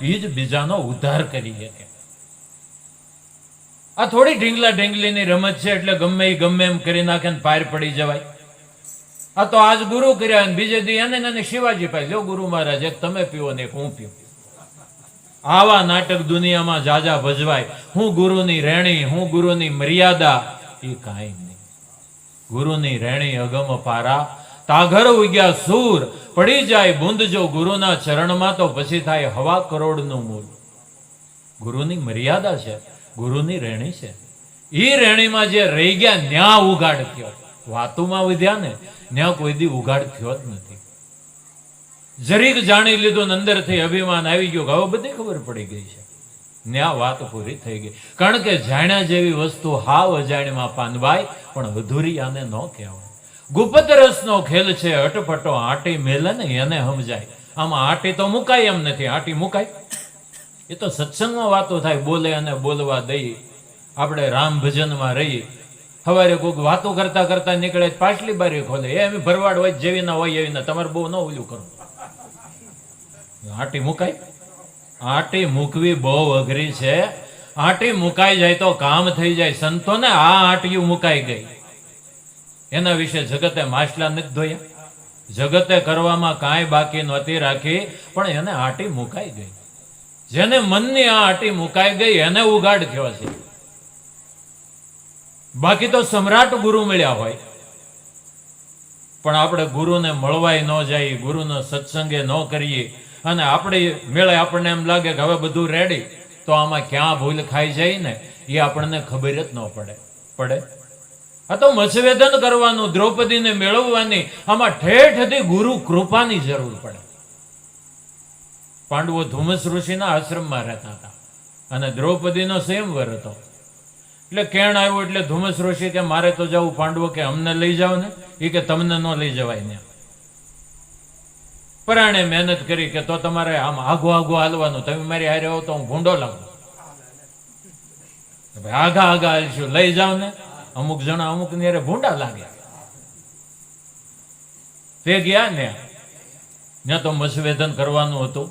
એ જ બીજાનો ઉદ્ધાર કરી શકે. આ થોડી ઢીંગલા ઢીંગલીની રમત છે એટલે ગમે એ ગમે એમ કરી નાખે ને પાર પડી જવાય. આ તો આજ ગુરુ કર્યા ને બીજે દી એને શિવાજી પાય લ્યો ગુરુ મહારાજ, એક તમે પીવો ને એક હું પીવું. આવા નાટક દુનિયામાં જાજા ભજવાય. હું ગુરુની રેણી, હું ગુરુની મર્યાદા, એ કાંઈ નહીં. ગુરુની રેણી અગમ પારા, તાઘર ઉગ્યા સૂર, પડી જાય બુંદ જો ગુરુના ચરણમાં તો પછી થાય હવા કરોડનું મૂળ. ગુરુની મર્યાદા છે, ગુરુની રેણી છે. એ રેણીમાં જે રહી ગયા ન્યા ઉગાડ થયો. વાતુમાં વધ્યા ને ન્યા કોઈ દી ઉગાડ થયો જ નથી. જરીક જાણી લીધું અંદરથી અભિમાન આવી ગયું, હવે બધી ખબર પડી ગઈ છે, ન્યા વાત પૂરી થઈ ગઈ. કારણ કે જાણ્યા જેવી વસ્તુ હાવ અજાણ્યમાં પાનવાય, પણ અધૂરી આને ન કહેવાય. ગુપ્ત રસનો ખેલ છે, અટપટો આટી મેલે ને એને સમજાય. આમાં આટી તો મુકાય એમ નથી. આટી મુકાય એ તો સત્સંગમાં વાતો થાય, બોલે અને બોલવા દઈ. આપણે રામ ભજનમાં રહી, સવારે કોઈક વાતો કરતા કરતા નીકળે પાછલી બારી ખોલે, એમ ભરવાડ હોય જેવી ના હોય એવી ના. તમારે બહુ ન ઓલું કરો. આટી મુકાય? આટી મૂકવી બહુ અઘરી છે. આટી મુકાઈ જાય તો કામ થઈ જાય. સંતોને આ આટીયું મુકાઈ ગઈ. એના વિશે જગતે માછલા નથી ધોયા, જગતે કરવામાં કાંઈ બાકી નહોતી રાખી, પણ એને આટી મુકાઈ ગઈ. જેને મનની આ આટી મુકાઈ ગઈ એને ઉગાડ થયો છે. બાકી તો સમ્રાટ ગુરુ મળ્યા હોય, પણ આપણે ગુરુને મળવાય ન જાય, ગુરુનો સત્સંગે ન કરીએ, અને આપણે મેળે આપણને એમ લાગે કે હવે બધું રેડી, તો આમાં ક્યાં ભૂલ ખાઈ જાય ને એ આપણને ખબર જ ન પડે. આ તો મત્સ્યવેધન કરવાનું, દ્રૌપદીને મેળવવાની, આમાં ઠેઠથી ગુરુ કૃપાની જરૂર પડે. પાંડવો ધુમ્મસ ઋષિના આશ્રમમાં રહેતા હતા અને દ્રૌપદીનો સ્વયંવર હતો. એટલે કેણ આવ્યું એટલે ધુમ્મસ ઋષિ કે મારે તો જવું. પાંડવો કે અમને લઈ જાઓ ને. એ કે તમને ન લઈ જવાય ને. પરાણે મહેનત કરી કે તો તમારે આમ આઘો હાલવાનું, તમે મારી હારે આવો તો હું ભૂંડો લાગુ. આઘા હાલશું, લઈ જાવ ને. અમુક જણા અમુક ની ભૂંડા લાગ્યા. તે ગયા ને ત્યાં તો મત્સ્યવેધન કરવાનું હતું.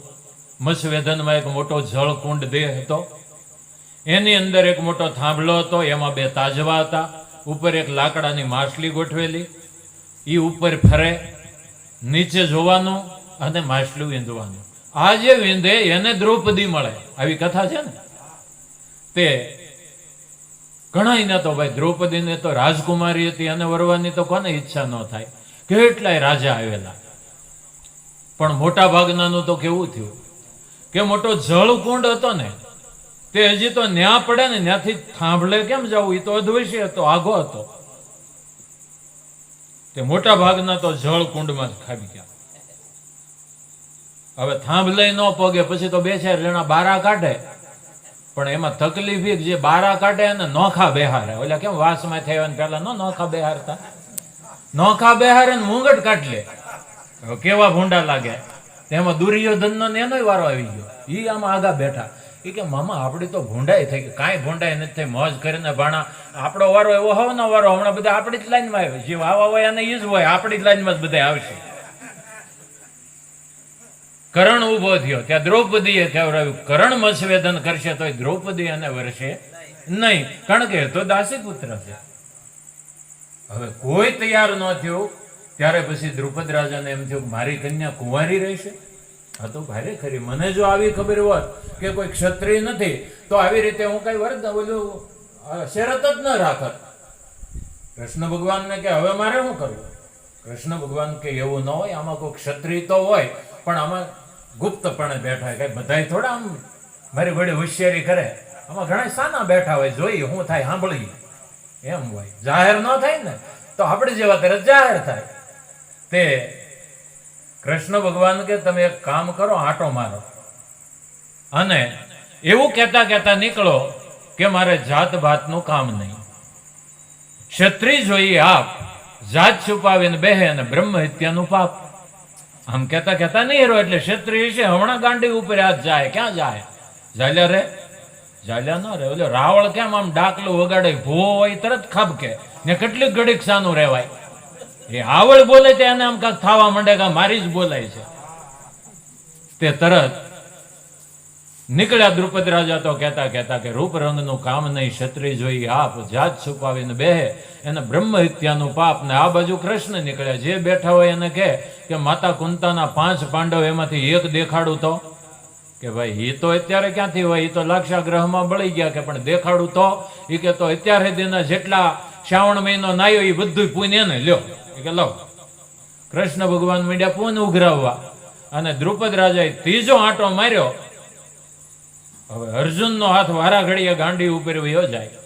મત્સ્યવેધનમાં એક મોટો જળકુંડ દેહ હતો, એની અંદર એક મોટો થાંભલો હતો, એમાં 2 તાજવા હતા, ઉપર એક લાકડાની માછલી ગોઠવેલી. એ ઉપર ફરે, નીચે જોવાનું અને માછલું વીંધવાનું. આ જે વીંધે એને દ્રૌપદી મળે, આવી કથા છે ને. તે ઘણા તો ભાઈ દ્રૌપદીને તો રાજકુમારી હતી, અને વરવાની તો કોને ઈચ્છા ન થાય. કેટલાય રાજા આવેલા, પણ મોટા ભાગનાનું તો કેવું થયું કે મોટો જળકુંડ હતો ને, તે હજી તો ન્યા પડે ને, ત્યાંથી થાંભલે કેમ જવું, એ તો અદ્વૈષી હતો, આઘો હતો. તે મોટા ભાગના તો જળકુંડમાં જ ખાબી ગયા. હવે થાંભલે ન પગે પછી તો 2-4 જણા બારા કાઢે, પણ એમાં તકલીફ જે બારા કાઢે એને નોખા બેહારે. ઓલા કેમ વાસમાં થયા પેલા નોખા બેહારતા, નોખા બેહારે ને મુંગટ કાઢ લે. કેવા ભૂંડા લાગે. તેમાં દુર્યોધન નો એનો વારો આવી ગયો. ઈ આમાં આગા બેઠા. એ કે મામા આપડી તો ભૂંડાઈ થઈ ગઈ. કાંઈ ભૂંડાઈ નથી થઈ, મોજ કરીને ભાણા. આપણો વારો એવો હવનો વારો, હમણાં બધા આપણી જ લાઈનમાં આવે. જે આવા હોય એને ઈ જ હોય, આપણી જ લાઈનમાં જ બધા આવશે. કરણ ઉભો થયો, ત્યાં દ્રૌપદીએ કહેવડાવ્યું કરણ મત્સ્યવેધન કરશે તો દ્રૌપદી એને વરસે નહીં, કારણ કે તો દાસી પુત્ર છે. હવે કોઈ તૈયાર ન થયું, ત્યારે પછી દ્રુપદ રાજાને એમ થયું મારી કન્યા કુંવારી રહેશે. આ તો ભારે ખરી. મને જો આવી ખબર હોત કે કોઈ ક્ષત્રિય નથી, તો આવી રીતે હું કઈ વર્ત ઓલું શરત જ ન રાખત. કૃષ્ણ ભગવાનને કે હવે મારે શું કરવું? કૃષ્ણ ભગવાન કે એવું ન હોય, આમાં કોઈ ક્ષત્રિય તો હોય, પણ આમાં ગુપ્તપણે બેઠા. કઈ બધા થોડા આમ મારી ઘડી હોશિયારી કરે. આમાં ઘણા સાના બેઠા હોય, જોઈએ શું થાય સાંભળીએ એમ હોય. જાહેર ન થાય ને તો આપણે જેવા કરે જાહેર થાય. તે કૃષ્ણ ભગવાન કે તમે એક કામ કરો, આંટો મારો અને એવું કહેતા કહેતા નીકળો કે મારે જાત ભાતનું કામ નહીં. ક્ષત્રિય જોઈએ આપ, જાત છુપાવીને બેહે અને બ્રહ્મ હત્યાનું પાપ. આમ કહેતા કહેતા નહીં હેરો. એટલે ક્ષત્રિય છે હમણાં ગાંડી ઉપર હાથ જાય. ક્યાં જાય? જાલ્યા રે, જાલ્યા ન રે. ઓલો રાવળ કેમ આમ ડાકલું વગાડે, ભૂવો હોય તરત ખાબકે ને. કેટલીક ઘડીક સાનું રહેવાય. એ આવળ બોલે તે એને આમ કાંક થવા માંડે કે મારી જ બોલાય છે. તે તરત નીકળ્યા દ્રુપદ રાજા તો કહેતા કે રૂપ રંગનું કામ નહીં, ક્ષત્રિય જોઈ આપ જાત છુપાવીને બેહે એને બ્રહ્મ હત્યાનું પાપ. ને આ બાજુ કૃષ્ણ નીકળ્યા, જે બેઠા હોય એને કહે કે માતા કુંતાના 5 પાંડવ એમાંથી એક દેખાડું તો. કે ભાઈ એ તો અત્યારે ક્યાંથી હોય, એ તો લાક્ષાગ્રહમાં બળી ગયા. કે પણ દેખાડું તો, એ કે તો અત્યારે તેના જેટલા શ્રાવણ મહિનો નાયો એ બધું પુણ્ય ને લ્યો. કે લો, કૃષ્ણ ભગવાન મીડ્યા પુણ્ય ઉઘરાવવા, અને દ્રુપદ રાજાએ ત્રીજો આંટો માર્યો. હવે અર્જુનનો હાથ વારા ઘડીએ ગાંડી ઉપર વયો જાય,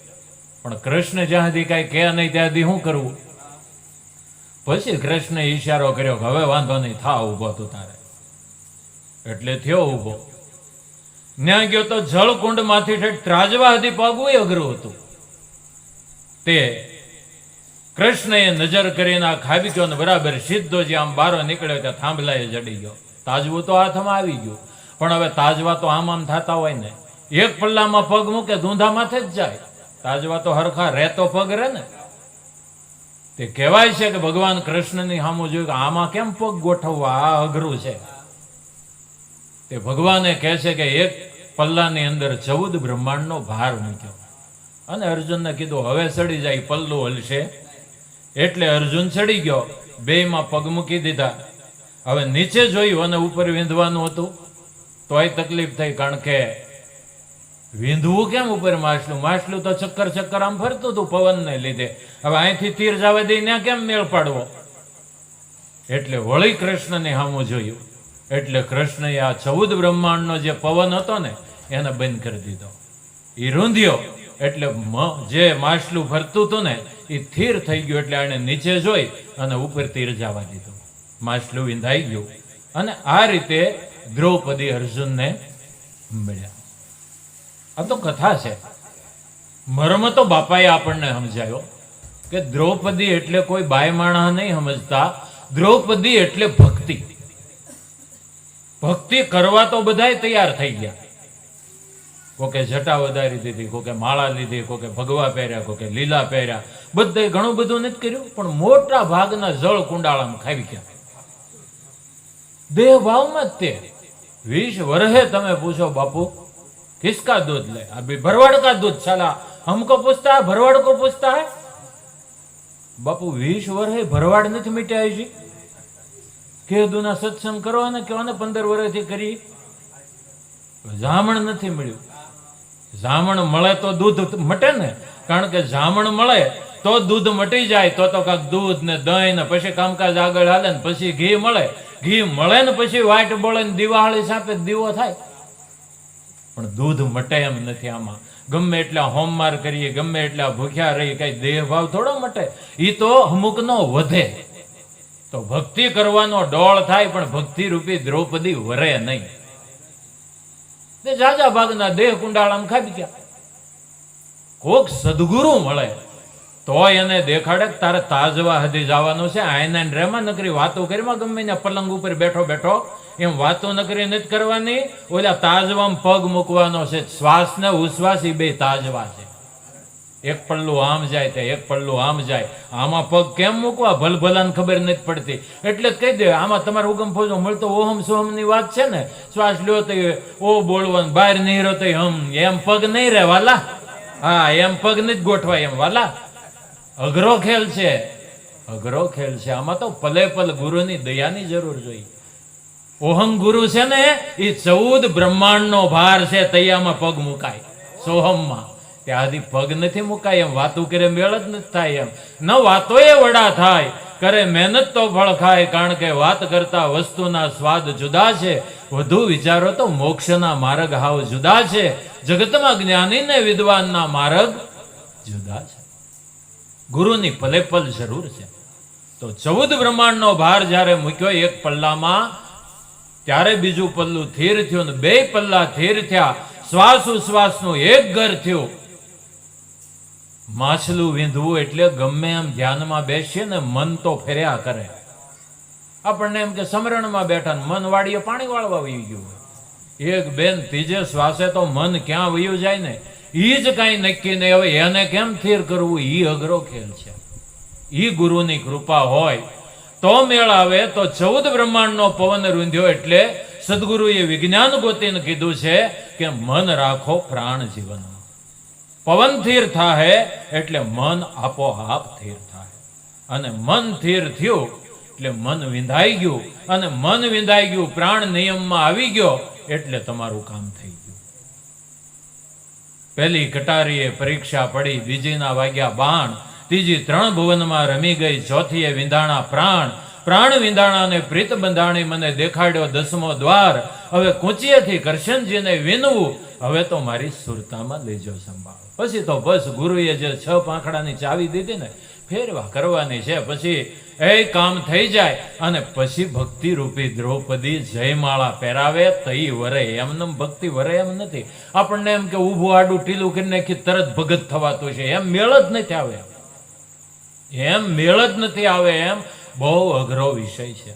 પણ કૃષ્ણ જ્યાં સુધી કઈ કહે નહીં ત્યાં સુધી શું કરવું? પછી કૃષ્ણે ઈશારો કર્યો કે હવે વાંધો નહીં, થા ઉભો તું તારે. એટલે થયો ઉભો. ન્યા ગયો તો જળકુંડ માંથી ત્રાજવા સુધી પગવું અઘરું હતું. તે કૃષ્ણએ નજર કરીને આ ખાબી ગયો ને બરાબર સીધો જે આમ બારો નીકળ્યો ત્યાં થાંભલાએ જડી ગયો. તાજવું તો હાથમાં આવી ગયું, પણ હવે તાજવા તો આમ થતા હોય ને, એક પલ્લામાં પગ મૂકે ધૂંધા માથે જ જાય. તાજવા તો હરખા રહેતો પગ રહે ને. તે કહેવાય છે કે ભગવાન કૃષ્ણની સામું જોયું કે આમાં કેમ પગ ગોઠવવા, આ અઘરું છે. તે ભગવાને કહે છે કે એક પલ્લાની અંદર 14 બ્રહ્માંડનો ભાર મૂક્યો, અને અર્જુનને કીધું હવે ચડી જાય, પલ્લું હલશે. એટલે અર્જુન ચડી ગયો, બેયમાં પગ મૂકી દીધા. હવે નીચે જોયું અને ઉપર વીંધવાનું હતું, તોય તકલીફ થઈ, કારણ કે વીંધવું કેમ ઉપર માછલું? માછલું તો ચક્કર આમ ફરતું હતું પવનને લીધે. હવે અહીંથી તીર જવા દઈને કેમ મેળ પાડવો? એટલે વળી કૃષ્ણને સામું જોયું. એટલે કૃષ્ણએ આ 14 બ્રહ્માંડનો જે પવન હતો ને એને બંધ કરી દીધો. એ રૂંધ્યો એટલે જે માછલું ફરતું હતું ને એ સ્થિર થઈ ગયું. એટલે આને નીચે જોઈ અને ઉપર તીર જવા દીધું, માછલું વિંધાઈ ગયું. અને આ રીતે દ્રૌપદી અર્જુનને મળ્યા. આ તો કથા છે. મર્મ તો બાપાએ આપણને સમજાયો કે દ્રૌપદી એટલે કોઈ બાય માણસ નહીં સમજતા. દ્રૌપદી એટલે ભક્તિ. ભક્તિ કરવા તો બધાય તૈયાર થઈ ગયા. કોકે જટા વધારી દીધી, કોકે માળા લીધી, કોકે ભગવા પહેર્યા, કોકે લીલા પહેર્યા, બધે ઘણું બધું નથી કર્યું, પણ મોટા ભાગના જળ કુંડાળામાં ખાવી ગયા. દેહ ભાવમાં જ તે 20 વર્ષે તમે પૂછો બાપુ કિસકા दूध ले, अभी भरवाड़ का दूध चला, हमको पूछता है भरवाड़ को पूछता है. बापू 20 વર્ષે ભરવાડ નથી મીટ્યા હજી. કેદુના સત્સંગ કરો ને કેવો ને 15 વર્ષથી કરી, જામણ નથી મળ્યું. જામણ મળે તો દૂધ મટે ને, કારણ કે જામણ મળે તો દૂધ મટી જાય, તો કાંક દૂધ ને દહીં ને પછી કામકાજ આગળ હાલે ને પછી ઘી મળે. ઘી મળે ને પછી વાઈટ બોળે ને દિવાળી સાપે દીવો થાય, પણ દૂધ મટે એમ નથી. આમાં ગમે એટલા હોમમાર કરીએ, ગમે એટલા ભૂખ્યા રહીએ, કઈ દેહ ભાવ થોડો મટે. એ તો અમુકનો વધે. તો ભક્તિ કરવાનો ડોળ થાય, પણ ભક્તિ રૂપી દ્રૌપદી વરે નહીં. તે જાજા ભાગના દેહ કુંડાળામાં ખાબી ગયા. કોક સદગુરુ મળે તો એને દેખાડે તારે તાજવા હદી જવાનું છે. આયના રેમાં નકરી વાતો કરીમાં ગમે ને પલંગ ઉપર બેઠો બેઠો એમ વાતો નકરી નથી કરવાની. ઓલા તાજવામાં પગ મૂકવાનો છે. શ્વાસ ને ઉશ્વાસ એ બે તાજવા છે. એક પલ્લું આમ જાય તો એક પલ્લું આમ જાય. આમાં પગ કેમ મૂકવા ભલભલાને ખબર નથી પડતી. એટલે જ કહી દે આમાં તમારે હુકમ ફોજો મળતો ઓહમ સોહમ ની વાત છે ને. શ્વાસ લ્યો તો ઓ બોલવાનું, બહાર નીરો તો હમ, એમ પગ નહીં રે વાલા. હા, એમ પગ નથી ગોઠવાય એમ વાલા. અઘરો ખેલ છે, અઘરો ખેલ છે. આમાં તો પલે પલ ગુરુની દયાની જરૂર જોઈએ. ઓહમ ગુરુ છે ને એ 14 બ્રહ્માંડનો ભાર છે. તૈયામાં પગ મુકાય સોહમમાં. ત્યાંથી પગ નથી મુકાય એમ. વાતું કરે મેળ જ નથી થાય એમ. ન વાતો એ વડા થાય, કરે મહેનત તો ફળ ખાય. કારણ કે વાત કરતા વસ્તુના સ્વાદ જુદા છે, વધુ વિચારો તો મોક્ષના માર્ગ હાવ જુદા છે. જગતમાં જ્ઞાની ને વિદ્વાનના માર્ગ જુદા છે. ગુરુની પલે પલ જરૂર છે. તો 14 બ્રહ્માંડનો ભાર જ્યારે મૂક્યો એક પલ્લામાં, ત્યારે બીજું પલ્લું થીર થયું ને 2 પલ્લા થીર થયા. શ્વાસ ઉશ્વાસનું એક ઘર થયું. માછલું વીંધવું એટલે ગમે એમ ધ્યાનમાં બેસીએ ને મન તો ફેર્યા કરે. આપણને એમ કે સમરણમાં બેઠા ને મન વાળીએ પાણી વાળવા વયું ગયું હોય. એક બેન ત્રીજે શ્વાસે તો મન ક્યાં વયું જાય ને એ જ કાંઈ નક્કી નહીં. હવે એને કેમ સ્થિર કરવું એ અઘરો ખેલ છે. એ ગુરુની કૃપા હોય તો મેળ આવે. તો 14 બ્રહ્માંડનો પવન રૂંધ્યો એટલે સદગુરુએ વિજ્ઞાન ગોતીને કીધું છે કે મન રાખો પ્રાણ જીવનમાં. પવન સ્થિર થાય એટલે મન આપોઆપ સ્થિર થાય. અને મન સ્થિર થયું એટલે મન વિંધાઈ ગયું, અને મન વિંધાઈ ગયું પ્રાણ નિયમમાં આવી ગયો એટલે તમારું કામ થઈ ગયું. પહેલી કટારીએ પરીક્ષા પડી, બીજીના વાગ્યા બાણ, ત્રીજી 3 ભુવનમાં રમી ગઈ, ચોથીએ વિંધાણા પ્રાણ. પ્રાણ વિંધાણાને પ્રીત બંધાણી મને દેખાડ્યો 10મો દ્વાર. હવે કુંચીએથી કરશનજીને વિનવું, હવે તો મારી સુરતામાં લેજો સંભાળ. પછી તો બસ ગુરુએ જે 6 પાંખડાની ચાવી દીધી ને, ફેરવા કરવાની છે. પછી એ કામ થઈ જાય અને પછી ભક્તિ રૂપી દ્રૌપદી જયમાળા પહેરાવે તઈ વરે. એમને ભક્તિ વરે એમ નથી. આપણને એમ કે ઊભું આડું ટીલું કરી નાખી તરત ભગત થવાતું છે, એમ મેળ જ નથી આવે. એમ મેળ જ નથી આવે. એમ બહુ અઘરો વિષય છે.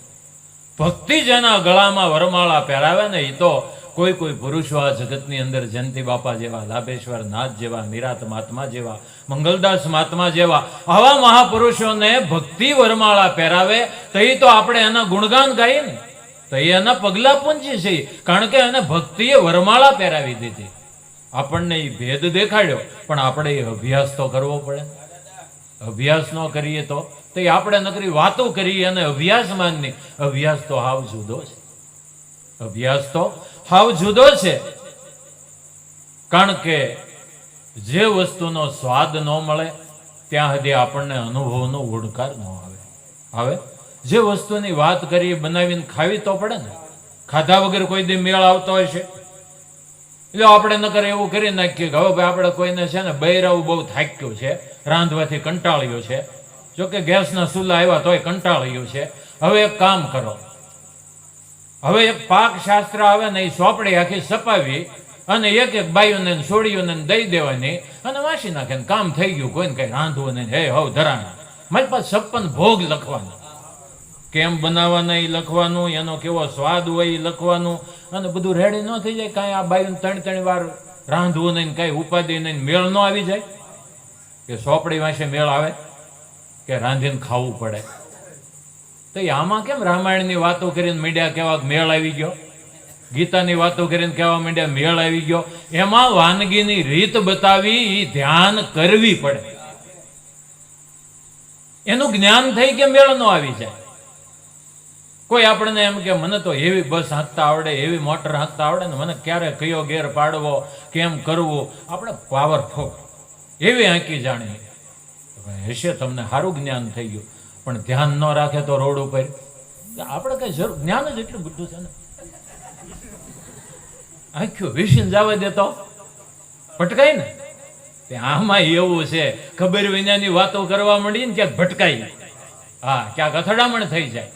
ભક્તિ જેના ગળામાં વરમાળા પહેરાવે ને, એ તો કોઈ પુરુષો આ જગતની અંદર જયંતિ બાપા જેવા, લાભેશ્વર નાથ જેવા, નિરાત મહાત્મા જેવા, મંગલદાસ મહાત્મા જેવા આવા મહાપુરુષોને ભક્તિ વરમાળા પહેરાવે તો એ તો આપણે એના ગુણગાન ગાઈએ ને, તો એના પગલા પૂંજી છે. કારણ કે એને ભક્તિએ વરમાળા પહેરાવી દીધી. આપણને એ ભેદ દેખાડ્યો, પણ આપણે એ અભ્યાસ તો કરવો પડે. અભ્યાસ ન કરીએ તો આપણે નકરી વાતો કરીએ અને અભ્યાસ માનની. અભ્યાસ તો હાવ જુદો છે. અભ્યાસ તો હાવ જુદો છે. કારણ કે જે વસ્તુનો સ્વાદ ન મળે ત્યાં સુધી આપણને અનુભવનો ઓળકાર ન આવે. જે વસ્તુની વાત કરી બનાવીને ખાવી તો પડે ને. ખાધા વગર કોઈ દી મેળ આવતો હોય છે? એટલે આપણે નકર એવું કરી નાખીએ કે હવે ભાઈ આપણે કોઈને છે ને બૈરાવું બહુ થાક્યું છે, રાંધવાથી કંટાળ્યું છે, જોકે ગેસના ચૂલા આવ્યા તોય કંટાળ્યું છે. હવે એક કામ કરો, હવે એક પાક શાસ્ત્ર આવે ને એ સોપડી આખી સપાવી અને એક બાઈઓને છોડીઓને દઈ દેવાની અને વાંચી નાખે, કામ થઈ ગયું. કોઈને કઈ રાંધવું નહીં. હે હવ ધરાણા મારી પાસે 56 ભોગ લખવાના, કેમ બનાવવાના એ લખવાનું, એનો કેવો સ્વાદ હોય એ લખવાનું, અને બધું રેડી ન થઈ જાય. કાંઈ આ બાઈઓને 3 વાર રાંધવું નહીં, કાંઈ ઉપાધિ નહીં, મેળ ન આવી જાય? કે સોપડી વાંચે મેળ આવે કે રાંધીને ખાવું પડે? તો આમાં કેમ રામાયણની વાતો કરીને મીડિયા કેવા મેળ આવી ગયો, ગીતાની વાતો કરીને કેવા મીડિયા મેળ આવી ગયો? એમાં વાનગીની રીત બતાવી, એ ધ્યાન કરવી પડે. એનું જ્ઞાન થઈ કે મેળ ન આવી જાય. કોઈ આપણને એમ કે મને તો એવી બસ હાંકતા આવડે, એવી મોટર હાંકતા આવડે ને, મને ક્યારે કયો ગેર પાડવો, કેમ કરવું, આપણે પાવરફુલ એવી હાંકી જાણીએ. હશે તમને સારું જ્ઞાન થઈ ગયું, પણ ધ્યાન ન રાખે તો રોડ ઉપર આપણે કઈ જરૂર, જ્ઞાન જ એટલું બધું છે ને. આંખ્યું વિસીને જવા દે તો ભટકાય ને. આમાં એવું છે, ખબર વિનાની વાતો કરવા માંડી ને ક્યાંક ભટકાય, હા ક્યાંક અથડામણ થઈ જાય.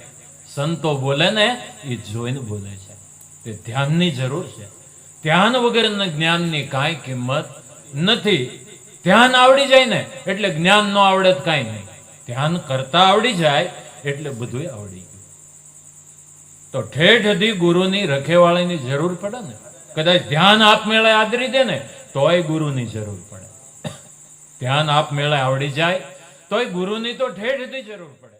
સંતો બોલે ને એ જોઈને બોલે છે. તે ધ્યાનની જરૂર છે. ધ્યાન વગરના જ્ઞાનની કાંઈ કિંમત નથી. ધ્યાન આવડી જાય ને એટલે જ્ઞાન ન આવડે તો કાંઈ નહીં. ધ્યાન કરતા આવડી જાય એટલે બધું આવડી ગયું. તો ઠેઠ સુધી ગુરુની રખેવાળીની જરૂર પડે ને. કદાચ ધ્યાન આપમેળે આદરી દે ને તોય ગુરુની જરૂર પડે. ધ્યાન આપમેળે આવડી જાય તોય ગુરુની તો ઠેઠ સુધી જરૂર પડે.